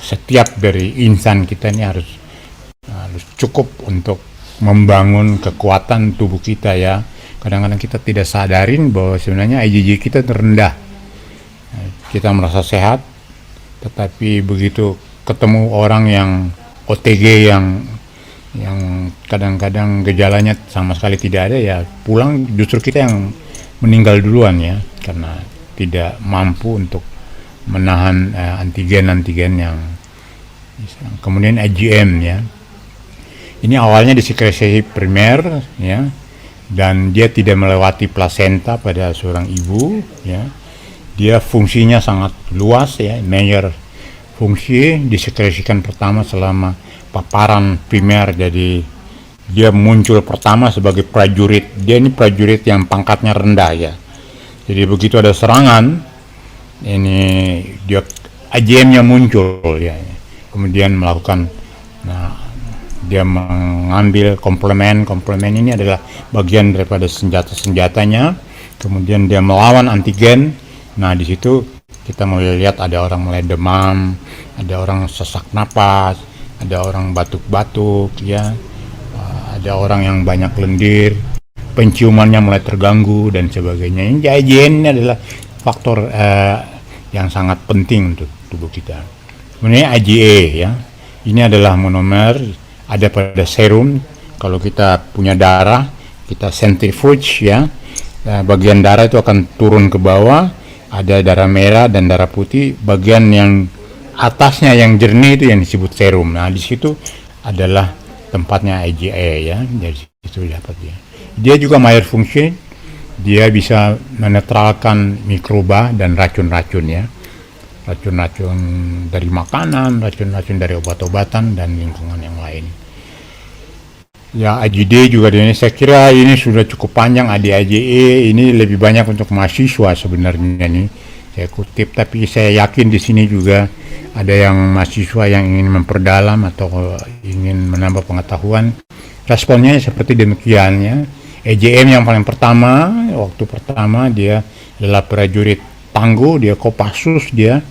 B: setiap dari insan kita ini harus cukup untuk membangun kekuatan tubuh kita ya. Kadang-kadang kita tidak sadarin bahwa sebenarnya IgG kita rendah. Kita merasa sehat, tetapi begitu ketemu orang yang OTG yang kadang-kadang gejalanya sama sekali tidak ada ya, pulang justru kita yang meninggal duluan ya, karena tidak mampu untuk menahan antigen yang kemudian IgM ya. Ini awalnya disekresi primer ya, dan dia tidak melewati plasenta pada seorang ibu ya. Dia fungsinya sangat luas ya, major fungsi, disekresikan pertama selama paparan primer. Jadi dia muncul pertama sebagai prajurit. Dia ini prajurit yang pangkatnya rendah ya. Jadi begitu ada serangan, ini dia IgM-nya muncul ya. Kemudian melakukan, dia mengambil komplement ini adalah bagian daripada senjatanya. Kemudian dia melawan antigen. Nah di situ kita mulai lihat ada orang mulai demam, ada orang sesak napas, ada orang batuk-batuk ya, ada orang yang banyak lendir, penciumannya mulai terganggu dan sebagainya. Ini IgM ini adalah faktor yang sangat penting untuk tubuh kita. Kemudian IgA ya, ini adalah monomer, ada pada serum. Kalau kita punya darah, kita centrifuge ya, bagian darah itu akan turun ke bawah. Ada darah merah dan darah putih. Bagian yang atasnya yang jernih itu yang disebut serum. Nah di situ adalah tempatnya IgE ya, dari situ dapat dia. Dia juga multifungsi, dia bisa menetralkan mikroba dan racun-racun ya, racun-racun dari makanan, racun-racun dari obat-obatan dan lingkungan yang lain. Ya, IgD juga di ini saya kira ini sudah cukup panjang. IgE ini lebih banyak untuk mahasiswa sebenarnya nih. Saya kutip, tapi saya yakin di sini juga ada yang mahasiswa yang ingin memperdalam atau ingin menambah pengetahuan. Responnya seperti demikian ya. EJM yang paling pertama, waktu pertama dia adalah prajurit tangguh, dia Kopassus dia.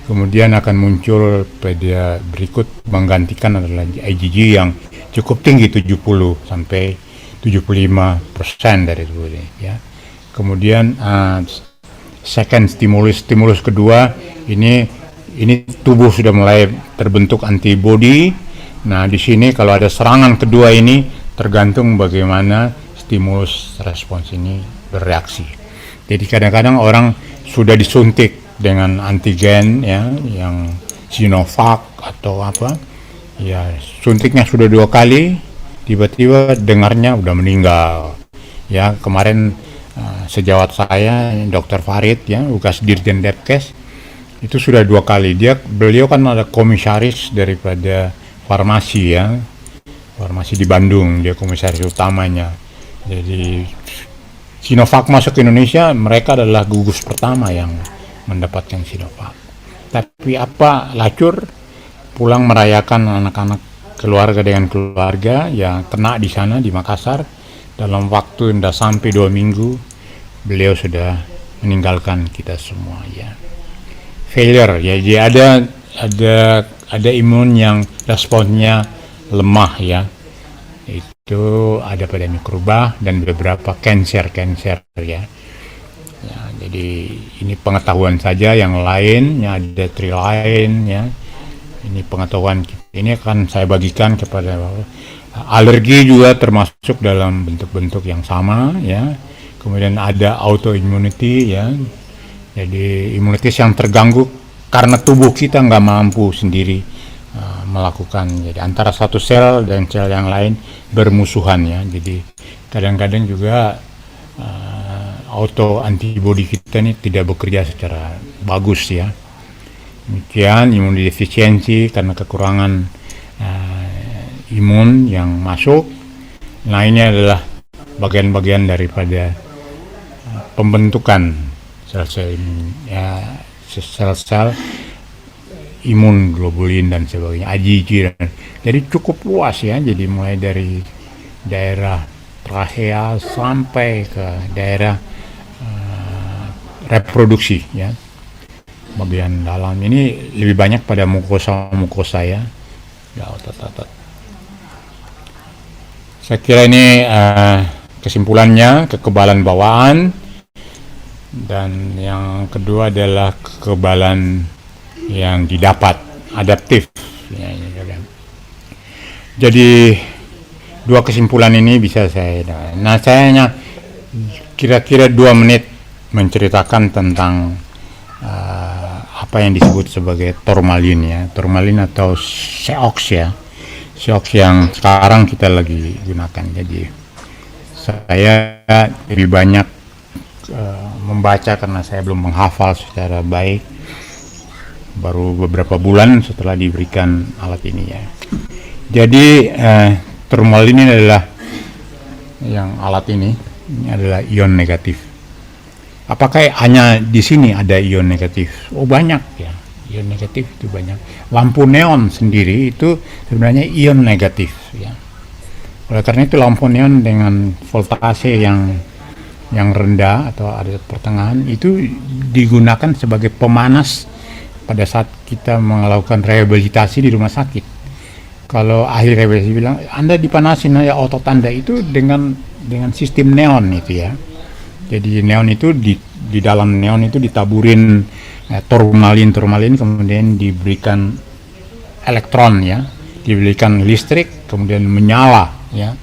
B: Kemudian akan muncul pada berikut menggantikan adalah IgG yang cukup tinggi 70 sampai 75% dari itu ya. Kemudian second stimulus kedua ini tubuh sudah mulai terbentuk antibody. Nah, di sini kalau ada serangan kedua ini tergantung bagaimana stimulus respons ini bereaksi. Jadi kadang-kadang orang sudah disuntik dengan antigen ya, yang Sinovac atau apa, ya suntiknya sudah 2 kali, tiba-tiba dengarnya udah meninggal. Ya kemarin sejawat saya, Dr. Farid ya, bekas Dirjen Depkes, itu sudah 2 kali. Beliau kan ada komisaris daripada farmasi ya, farmasi di Bandung, dia komisaris utamanya. Jadi Sinovac masuk ke Indonesia, mereka adalah gugus pertama yang mendapatkan Sinovac. Tapi apa, lacur pulang merayakan anak-anak keluarga dengan keluarga ya, kena di sana di Makassar. Dalam waktu tidak sampai 2 minggu beliau sudah meninggalkan kita semua ya. Failure ya, jadi ada imun yang responnya lemah ya. Itu ada pada mikroba dan beberapa cancer ya. Ya, jadi ini pengetahuan saja, yang lainnya ada lain ya. Ini pengetahuan ini akan saya bagikan kepada alergi juga termasuk dalam bentuk-bentuk yang sama ya. Kemudian ada autoimmunity ya. Jadi imunitas yang terganggu karena tubuh kita nggak mampu sendiri melakukan. Jadi antara satu sel dan sel yang lain bermusuhan ya. Jadi kadang-kadang juga auto antibody kita ini tidak bekerja secara bagus ya. Demikian imunodefisiensi karena kekurangan imun yang masuk. Nah, ini adalah bagian-bagian daripada pembentukan sel-sel ya, sel-sel imun, globulin dan sebagainya, IgG. Jadi cukup luas ya. Jadi mulai dari daerah trachea sampai ke daerah reproduksi ya. Bagian dalam ini lebih banyak pada mukosa ya. Ya, otot-otot. Saya kira ini kesimpulannya kekebalan bawaan, dan yang kedua adalah kekebalan yang didapat adaptif ya, jadi 2 kesimpulan ini bisa saya. Nah, saya hanya kira-kira 2 menit menceritakan tentang apa yang disebut sebagai turmalin ya, turmalin atau SEOX ya, SEOX yang sekarang kita lagi gunakan. Jadi saya lebih banyak membaca karena saya belum menghafal secara baik, baru beberapa bulan setelah diberikan alat ini ya. Jadi turmalin ini adalah yang alat ini adalah ion negatif. Apakah hanya di sini ada ion negatif? Oh, banyak ya, ion negatif itu banyak. Lampu neon sendiri itu sebenarnya ion negatif ya. Oleh karena itu lampu neon dengan voltase yang rendah atau ada pertengahan itu digunakan sebagai pemanas pada saat kita melakukan rehabilitasi di rumah sakit. Kalau ahli rehabilitasi bilang Anda dipanasin ya otot Anda itu dengan sistem neon itu ya. Jadi neon itu di dalam neon itu ditaburin turmalin, kemudian diberikan elektron ya, diberikan listrik, kemudian menyala ya.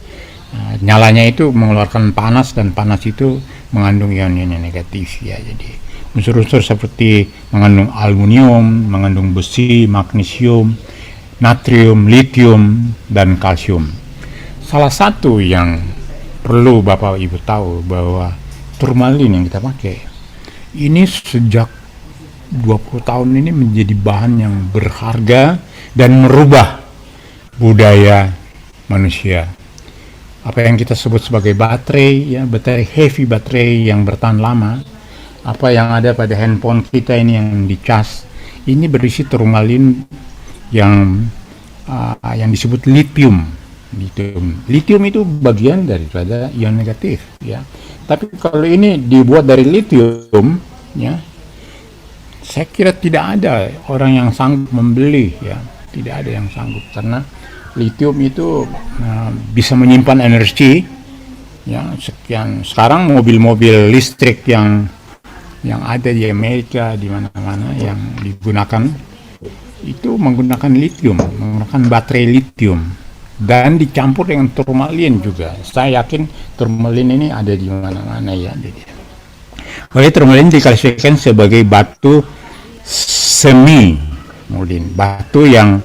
B: Nyalanya itu mengeluarkan panas, dan panas itu mengandung ion-ion yang negatif ya. Jadi unsur-unsur seperti mengandung aluminium, mengandung besi, magnesium, natrium, litium, dan kalsium. Salah satu yang perlu Bapak Ibu tahu bahwa turmalin yang kita pakai ini sejak 20 tahun ini menjadi bahan yang berharga dan merubah budaya manusia. Apa yang kita sebut sebagai baterai, ya, baterai heavy, baterai yang bertahan lama, apa yang ada pada handphone kita ini yang dicas, ini berisi turmalin yang disebut lithium. Lithium itu bagian daripada ion negatif, ya. Tapi kalau ini dibuat dari lithium, ya, saya kira tidak ada orang yang sanggup membeli, ya. Tidak ada yang sanggup karena lithium itu bisa menyimpan energi, ya. Sekarang mobil-mobil listrik yang ada di Amerika, di mana-mana yang digunakan itu menggunakan lithium, menggunakan baterai lithium. Dan dicampur dengan turmalin juga. Saya yakin turmalin ini ada di mana-mana, ya. Oleh turmalin diklasifikasikan sebagai batu semi mulin, batu yang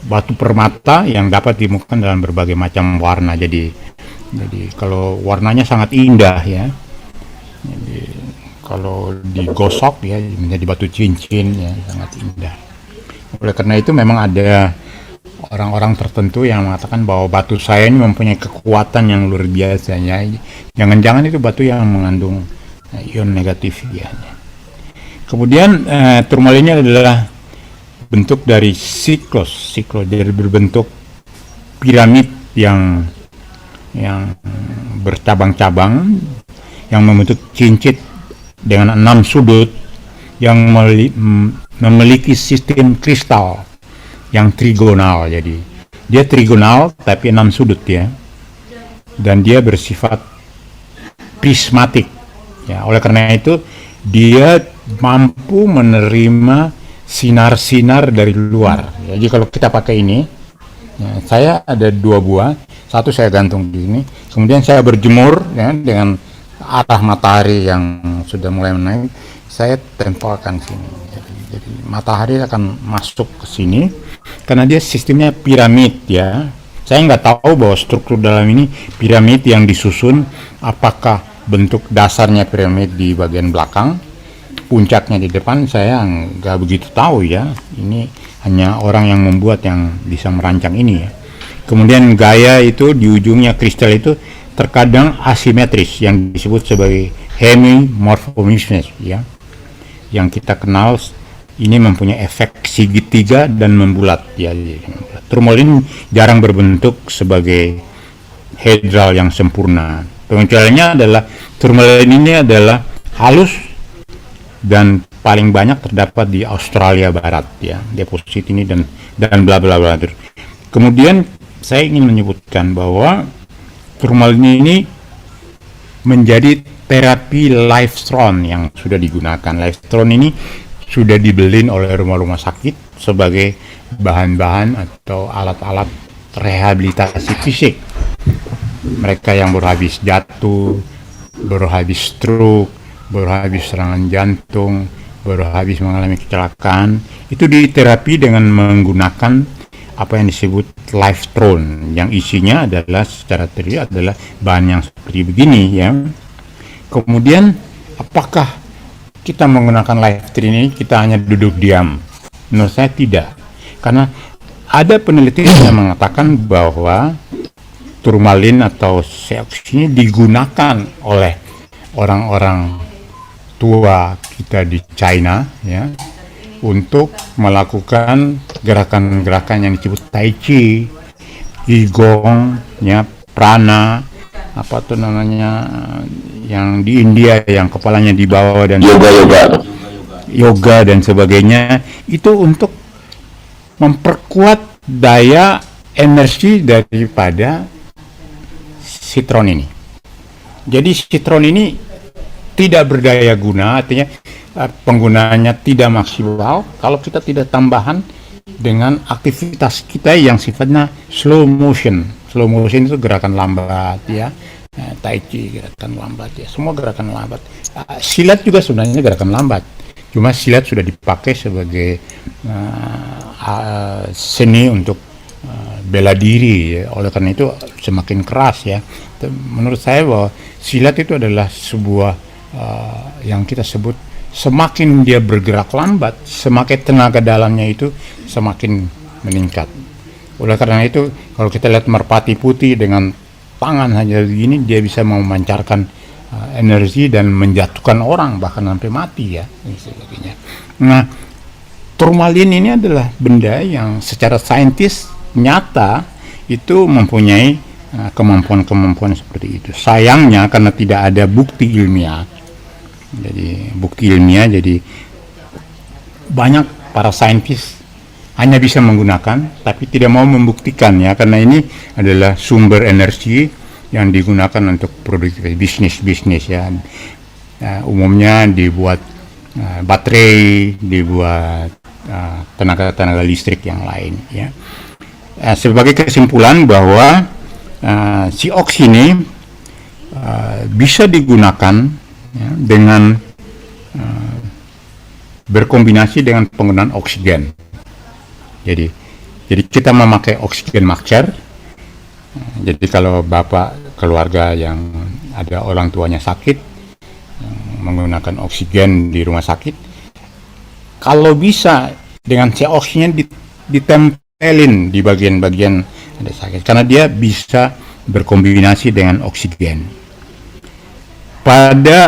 B: batu permata yang dapat ditemukan dalam berbagai macam warna. Jadi kalau warnanya sangat indah, ya. Jadi kalau digosok, ya, menjadi batu cincin, ya, sangat indah. Oleh karena itu memang ada orang-orang tertentu yang mengatakan bahwa batu saya ini mempunyai kekuatan yang luar biasa, ya. Jangan-jangan itu batu yang mengandung ion negatif, ya. Kemudian turmalinnya adalah bentuk dari siklos, jadi berbentuk piramid yang bercabang-cabang, yang membentuk cincin dengan 6 sudut, yang memiliki sistem kristal yang trigonal. Jadi dia trigonal tapi 6 sudut, ya, dan dia bersifat prismatik, ya. Oleh karena itu dia mampu menerima sinar-sinar dari luar. Jadi kalau kita pakai ini, ya, saya ada 2 buah, satu saya gantung di sini, kemudian saya berjemur, ya, dengan arah matahari yang sudah mulai menaik, saya tempelkan sini. Jadi matahari akan masuk ke sini karena dia sistemnya piramid, ya. Saya nggak tahu bahwa struktur dalam ini piramid yang disusun, apakah bentuk dasarnya piramid di bagian belakang, puncaknya di depan, saya nggak begitu tahu, ya. Ini hanya orang yang membuat yang bisa merancang ini, ya. Kemudian gaya itu di ujungnya kristal itu terkadang asimetris yang disebut sebagai hemimorphismus, ya. Yang kita kenal ini mempunyai efek segitiga dan membulat, ya. Turmalin jarang berbentuk sebagai hedral yang sempurna. Pengecualiannya adalah turmalin ini adalah halus dan paling banyak terdapat di Australia Barat, ya, deposit ini dan bla bla bla. Kemudian saya ingin menyebutkan bahwa turmalin ini menjadi terapi Livestrone yang sudah digunakan. Livestrone ini sudah dibeli oleh rumah-rumah sakit sebagai bahan-bahan atau alat-alat rehabilitasi fisik. Mereka yang baru habis jatuh, baru habis stroke, baru habis serangan jantung, baru habis mengalami kecelakaan, itu diterapi dengan menggunakan apa yang disebut Livestrone, yang isinya adalah secara teori adalah bahan yang seperti begini, ya. Kemudian apakah kita menggunakan Livestrone ini kita hanya duduk diam? Menurut saya tidak, karena ada penelitian yang mengatakan bahwa turmalin atau seoks ini digunakan oleh orang-orang tua kita di China, ya, untuk melakukan gerakan-gerakan yang disebut tai chi, qigong, ya, prana, apa tuh namanya, yang di India yang kepalanya di bawah, dan yoga dan sebagainya, itu untuk memperkuat daya energi daripada sitron ini. Jadi sitron ini tidak berdaya guna, artinya penggunaannya tidak maksimal kalau kita tidak tambahan dengan aktivitas kita yang sifatnya slow motion. Slow motion itu gerakan lambat, ya. Tai chi gerakan lambat, ya. Semua gerakan lambat. Silat juga sebenarnya gerakan lambat. Cuma silat sudah dipakai sebagai seni untuk bela diri ya. Oleh karena itu semakin keras ya. Menurut saya bahwa silat itu adalah sebuah yang kita sebut semakin dia bergerak lambat, semakin tenaga dalamnya itu semakin meningkat. Oleh karena itu kalau kita lihat merpati putih dengan tangan hanya begini dia bisa memancarkan energi dan menjatuhkan orang bahkan sampai mati ya dan sebagainya. Nah, turmalin ini adalah benda yang secara saintis nyata itu mempunyai kemampuan-kemampuan seperti itu. Sayangnya karena tidak ada bukti ilmiah. Jadi banyak para saintis hanya bisa menggunakan tapi tidak mau membuktikan ya, karena ini adalah sumber energi yang digunakan untuk produktivitas bisnis ya. Umumnya dibuat baterai, dibuat tenaga listrik yang lain ya. Sebagai kesimpulan bahwa si oks ini bisa digunakan ya, dengan berkombinasi dengan penggunaan oksigen. Jadi kita memakai oksigen makcer. Jadi kalau bapak keluarga yang ada orang tuanya sakit menggunakan oksigen di rumah sakit, kalau bisa dengan si oksigen ditempelin di bagian-bagian ada sakit, karena dia bisa berkombinasi dengan oksigen. Pada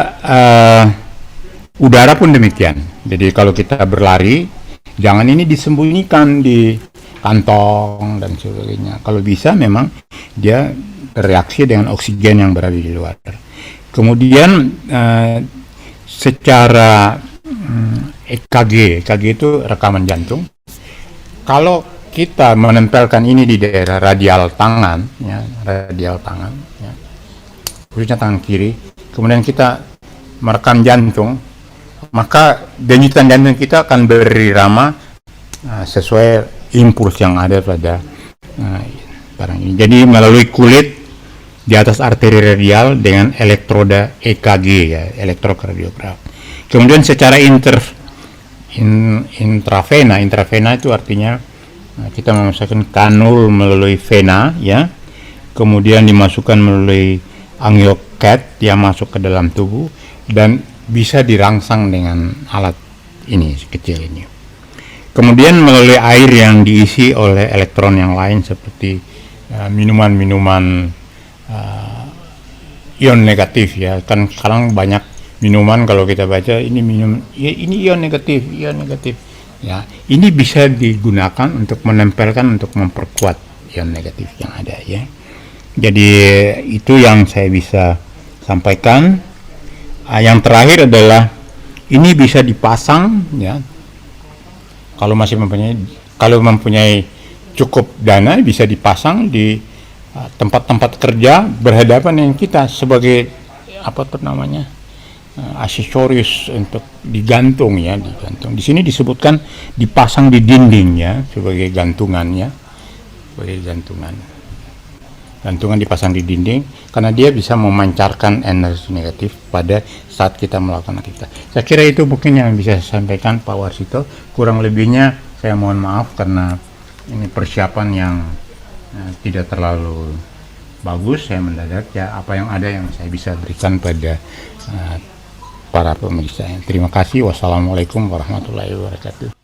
B: udara pun demikian. Jadi kalau kita berlari, jangan ini disembunyikan di kantong dan sebagainya. Kalau bisa memang dia bereaksi dengan oksigen yang berada di luar. Kemudian secara EKG itu rekaman jantung. Kalau kita menempelkan ini di daerah radial tangan, ya, khususnya tangan kiri, kemudian kita merekam jantung, maka denyutan jantung kita akan berirama sesuai impuls yang ada pada barang ini. Jadi melalui kulit di atas arteri radial dengan elektroda EKG ya, elektrokardiograf. Kemudian secara intravena itu artinya kita memasukkan kanul melalui vena ya, kemudian dimasukkan melalui angioket yang masuk ke dalam tubuh dan bisa dirangsang dengan alat ini kecil ini. Kemudian melalui air yang diisi oleh elektron yang lain seperti minuman-minuman ion negatif ya, kan sekarang banyak minuman kalau kita baca ini minum ini ion negatif ya, ini bisa digunakan untuk menempelkan untuk memperkuat ion negatif yang ada ya. Jadi itu yang saya bisa sampaikan. Yang terakhir adalah ini bisa dipasang ya, kalau mempunyai cukup dana bisa dipasang di tempat-tempat kerja berhadapan dengan kita sebagai aksesoris untuk digantung ya, digantung. Di sini disebutkan dipasang di dinding ya sebagai gantungan ya, sebagai gantungan. Gantungan dipasang di dinding karena dia bisa memancarkan energi negatif pada saat kita melakukan aktivitas. Saya kira itu mungkin yang bisa saya sampaikan Pak Warsito. Kurang lebihnya saya mohon maaf karena ini persiapan yang tidak terlalu bagus. Saya mendadak ya, apa yang ada yang saya bisa berikan pada para pemirsa. Terima kasih. Wassalamualaikum warahmatullahi wabarakatuh.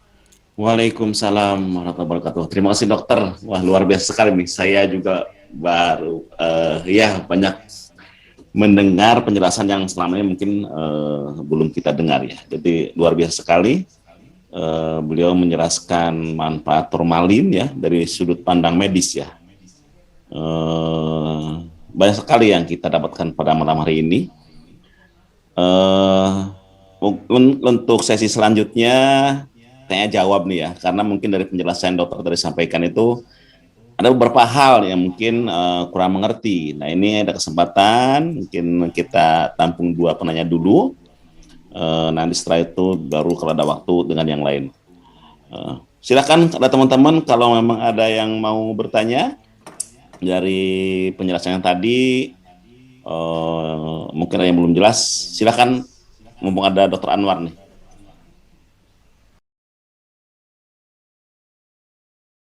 A: Waalaikumsalam warahmatullahi wabarakatuh. Terima kasih dokter. Wah, luar biasa sekali nih. Saya juga baru banyak mendengar penjelasan yang selama ini mungkin belum kita dengar ya. Jadi luar biasa sekali beliau menjelaskan manfaat formalin ya dari sudut pandang medis ya. Banyak sekali yang kita dapatkan pada malam hari ini. Untuk sesi selanjutnya tanya jawab nih ya, karena mungkin dari penjelasan dokter tadi sampaikan itu ada beberapa hal yang mungkin kurang mengerti. Nah, ini ada kesempatan mungkin kita tampung 2 penanya dulu. Nanti setelah itu baru kalau ada waktu dengan yang lain. Silakan ada teman-teman kalau memang ada yang mau bertanya dari penjelasan yang tadi, mungkin ada yang belum jelas. Silakan, mumpung ada Dr. Anwar nih.